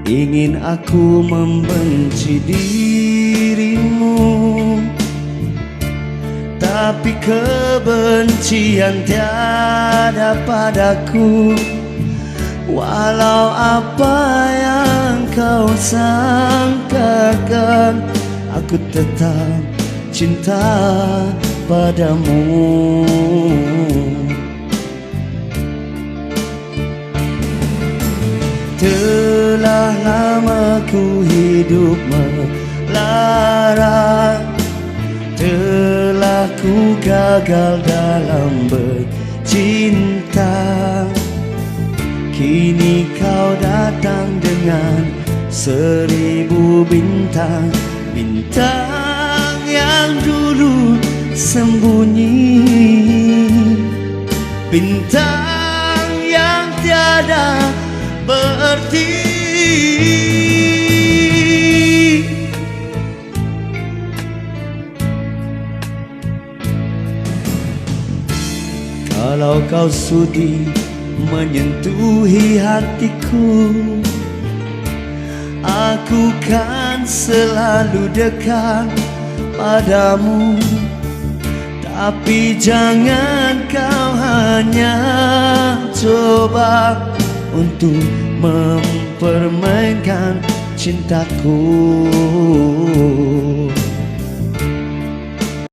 Ingin aku membenci dirimu, tapi kebencian tiada padaku. Walau apa yang kau sangkakan, aku tetap cinta padamu. Telah lama ku hidup melarat, telah ku gagal dalam bercinta. Kini kau datang dengan 1000 bintang, bintang yang dulu sembunyi, bintang yang tiada berarti. Kalau kau sudi menyentuhi hatiku, aku kan selalu dekat padamu. Tapi jangan kau hanya coba untuk mempermainkan cintaku.